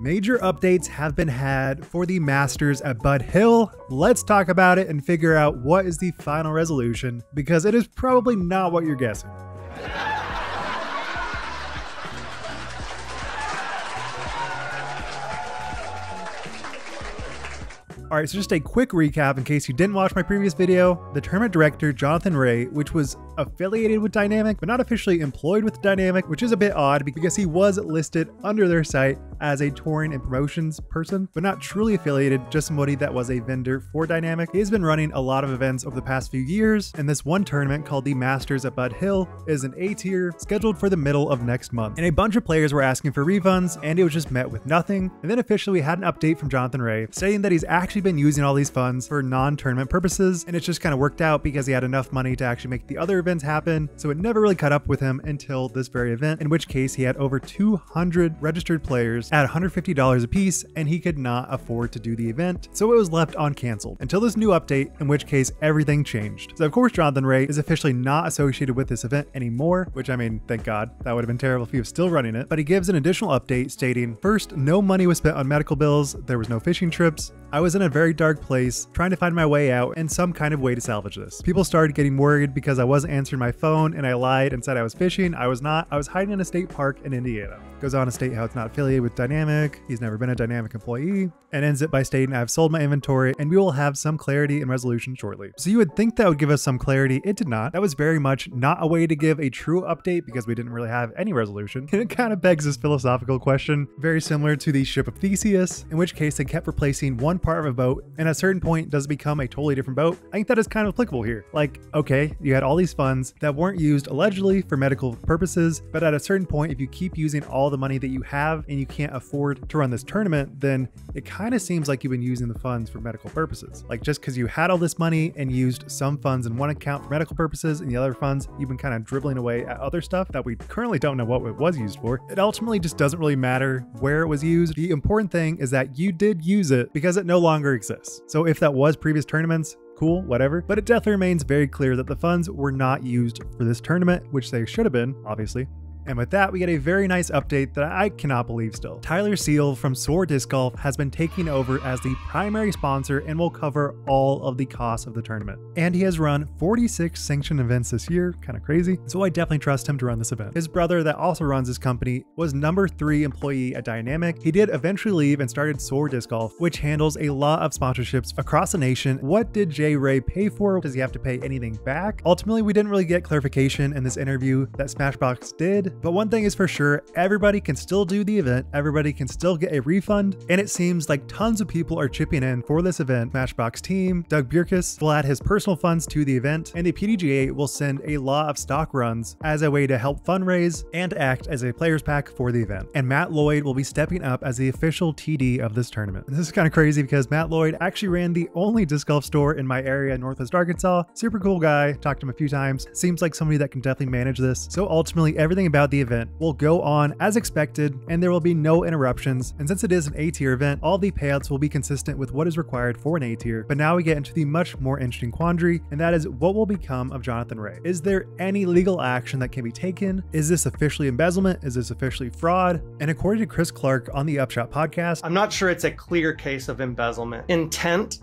Major updates have been had for the Masters at Bud Hill. Let's talk about it and figure out what is the final resolution, because it is probably not what you're guessing. Alright, so just a quick recap in case you didn't watch my previous video. The tournament director, Johnathan Ray, which was affiliated with Dynamic, but not officially employed with Dynamic, which is a bit odd because he was listed under their site as a touring and promotions person, but not truly affiliated, just somebody that was a vendor for Dynamic. He has been running a lot of events over the past few years, and this one tournament called the Masters at Bud Hill is an A tier scheduled for the middle of next month. And a bunch of players were asking for refunds, and it was just met with nothing. And then officially we had an update from Johnathan Ray stating that he's actually been using all these funds for non-tournament purposes, and it's just kind of worked out because he had enough money to actually make the other events happen, so it never really caught up with him until this very event, in which case he had over 200 registered players at $150 a piece, and he could not afford to do the event, so it was left uncanceled until this new update, in which case everything changed. So of course Johnathan Ray is officially not associated with this event anymore, which, I mean, thank God. That would have been terrible if he was still running it, but he gives an additional update stating, first, no money was spent on medical bills, there was no fishing trips, I was in a very dark place trying to find my way out and some kind of way to salvage this. People started getting worried because I wasn't answering my phone and I lied and said I was fishing. I was not. I was hiding in a state park in Indiana. Goes on to state how it's not affiliated with Dynamic. He's never been a Dynamic employee, and ends it by stating I've sold my inventory and we will have some clarity and resolution shortly. So you would think that would give us some clarity. It did not. That was very much not a way to give a true update because we didn't really have any resolution. And it kind of begs this philosophical question, very similar to the ship of Theseus, in which case they kept replacing one part of a boat, and at a certain point does it become a totally different boat. I think that is kind of applicable here. Like, okay, you had all these funds that weren't used allegedly for medical purposes, but at a certain point, if you keep using all the money that you have and you can't afford to run this tournament, then it kind of seems like you've been using the funds for medical purposes. Like, just because you had all this money and used some funds in one account for medical purposes and the other funds you've been kind of dribbling away at other stuff that we currently don't know what it was used for. It ultimately just doesn't really matter where it was used. The important thing is that you did use it because it no longer exists. So if that was previous tournaments, cool, whatever, but it definitely remains very clear that the funds were not used for this tournament, which they should have been, obviously. And with that, we get a very nice update that I cannot believe still. Tyler Searle from Soar Disc Golf has been taking over as the primary sponsor and will cover all of the costs of the tournament. And he has run 46 sanctioned events this year, kind of crazy. So I definitely trust him to run this event. His brother that also runs his company was #3 employee at Dynamic. He did eventually leave and started Soar Disc Golf, which handles a lot of sponsorships across the nation. What did JRay pay for? Does he have to pay anything back? Ultimately, we didn't really get clarification in this interview that Smashbox did. But one thing is for sure, everybody can still do the event, everybody can still get a refund, and it seems like tons of people are chipping in for this event. Smashbox team, Doug Bierkus will add his personal funds to the event, and the PDGA will send a lot of stock runs as a way to help fundraise and act as a players pack for the event. And Matt Lloyd will be stepping up as the official TD of this tournament. And this is kind of crazy because Matt Lloyd actually ran the only disc golf store in my area, Northwest Arkansas. Super cool guy, talked to him a few times. Seems like somebody that can definitely manage this. So ultimately, everything about the event will go on as expected and there will be no interruptions. And since it is an A tier event, all the payouts will be consistent with what is required for an A tier. But now we get into the much more interesting quandary, and that is what will become of Johnathan Ray. Is there any legal action that can be taken? Is this officially embezzlement? Is this officially fraud? And according to Chris Clark on the Upshot podcast, I'm not sure it's a clear case of embezzlement. Intent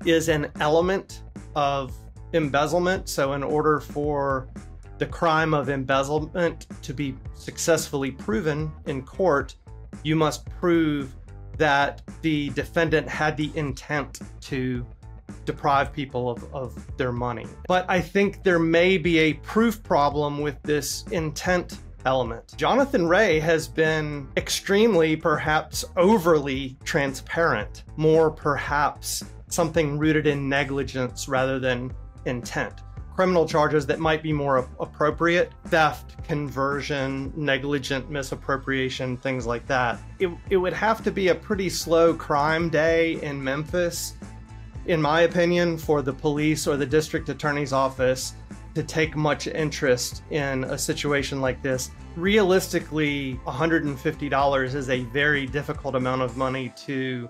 is an element of embezzlement. So in order for the crime of embezzlement to be successfully proven in court, you must prove that the defendant had the intent to deprive people of their money. But I think there may be a proof problem with this intent element. Johnathan Ray has been extremely, perhaps overly transparent, more perhaps something rooted in negligence rather than intent. Criminal charges that might be more appropriate, theft, conversion, negligent misappropriation, things like that. It would have to be a pretty slow crime day in Memphis, in my opinion, for the police or the district attorney's office to take much interest in a situation like this. Realistically, $150 is a very difficult amount of money to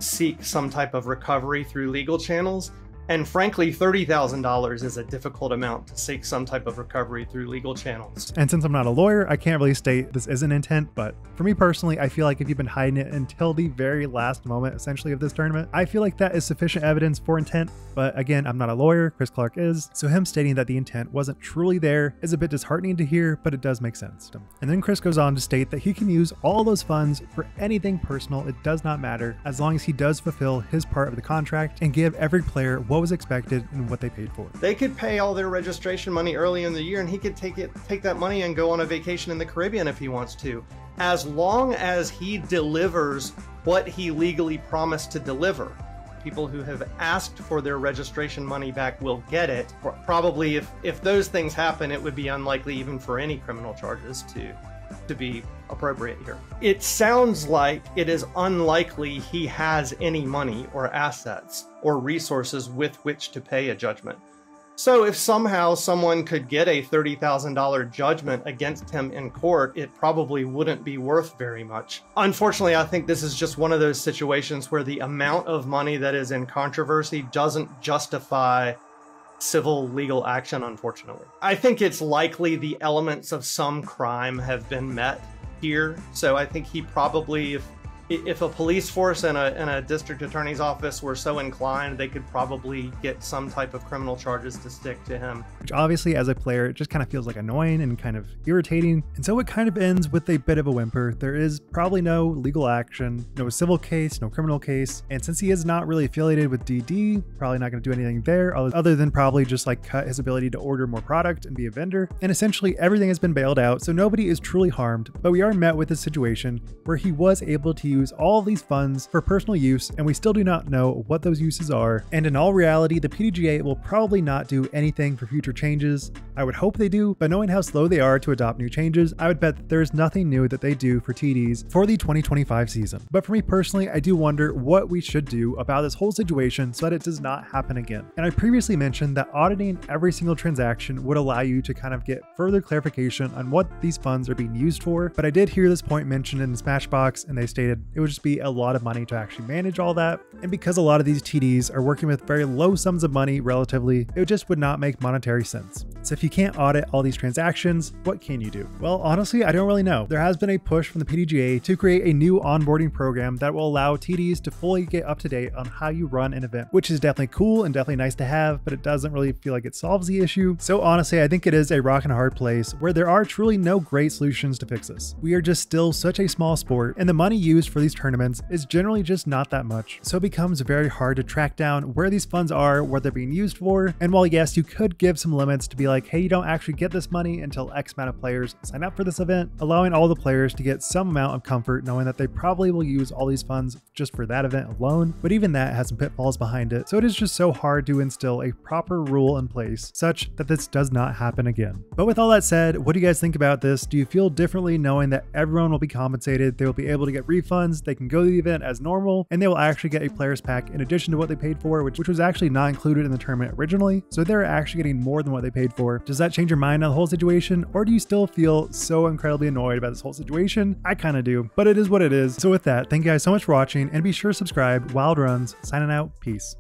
seek some type of recovery through legal channels. And frankly, $30,000 is a difficult amount to seek some type of recovery through legal channels. And since I'm not a lawyer, I can't really state this isn't intent, but for me personally, I feel like if you've been hiding it until the very last moment, essentially, of this tournament, I feel like that is sufficient evidence for intent. But again, I'm not a lawyer, Chris Clark is, so him stating that the intent wasn't truly there is a bit disheartening to hear, but it does make sense. And then Chris goes on to state that he can use all those funds for anything personal, it does not matter, as long as he does fulfill his part of the contract and give every player what was expected and what they paid for. They could pay all their registration money early in the year and he could take that money and go on a vacation in the Caribbean if he wants to, as long as he delivers what he legally promised to deliver. People who have asked for their registration money back will get it. Probably if those things happen, it would be unlikely even for any criminal charges to be appropriate here. It sounds like it is unlikely he has any money or assets or resources with which to pay a judgment. So if somehow someone could get a $30,000 judgment against him in court, it probably wouldn't be worth very much. Unfortunately, I think this is just one of those situations where the amount of money that is in controversy doesn't justify civil legal action, unfortunately. I think it's likely the elements of some crime have been met here. So I think he probably, if a police force and a district attorney's office were so inclined, they could probably get some type of criminal charges to stick to him. Which obviously, as a player, it just kind of feels like annoying and kind of irritating. And so it kind of ends with a bit of a whimper. There is probably no legal action, no civil case, no criminal case. And since he is not really affiliated with DD, probably not going to do anything there other than probably just like cut his ability to order more product and be a vendor. And essentially everything has been bailed out, so nobody is truly harmed. But we are met with a situation where he was able to use all of these funds for personal use, and we still do not know what those uses are. And in all reality, the PDGA will probably not do anything for future changes. I would hope they do, but knowing how slow they are to adopt new changes, I would bet that there is nothing new that they do for TDs for the 2025 season. But for me personally, I do wonder what we should do about this whole situation so that it does not happen again. And I previously mentioned that auditing every single transaction would allow you to kind of get further clarification on what these funds are being used for. But I did hear this point mentioned in the Smashbox, and they stated it would just be a lot of money to actually manage all that. And because a lot of these TDs are working with very low sums of money relatively, it just would not make monetary sense. So if you can't audit all these transactions, what can you do? Well, honestly, I don't really know. There has been a push from the PDGA to create a new onboarding program that will allow TDs to fully get up to date on how you run an event, which is definitely cool and definitely nice to have, but it doesn't really feel like it solves the issue. So honestly, I think it is a rock and a hard place where there are truly no great solutions to fix this. We are just still such a small sport, and the money used for these tournaments is generally just not that much. So it becomes very hard to track down where these funds are, what they're being used for. And while yes, you could give some limits to be like, hey, you don't actually get this money until X amount of players sign up for this event, allowing all the players to get some amount of comfort knowing that they probably will use all these funds just for that event alone. But even that has some pitfalls behind it. So it is just so hard to instill a proper rule in place such that this does not happen again. But with all that said, what do you guys think about this? Do you feel differently knowing that everyone will be compensated? They will be able to get refunds, they can go to the event as normal, and they will actually get a player's pack in addition to what they paid for, which was actually not included in the tournament originally. So they're actually getting more than what they paid for. Does that change your mind on the whole situation? Or do you still feel so incredibly annoyed about this whole situation? I kind of do, but it is what it is. So with that, thank you guys so much for watching, and be sure to subscribe. Wild Runs, signing out, peace.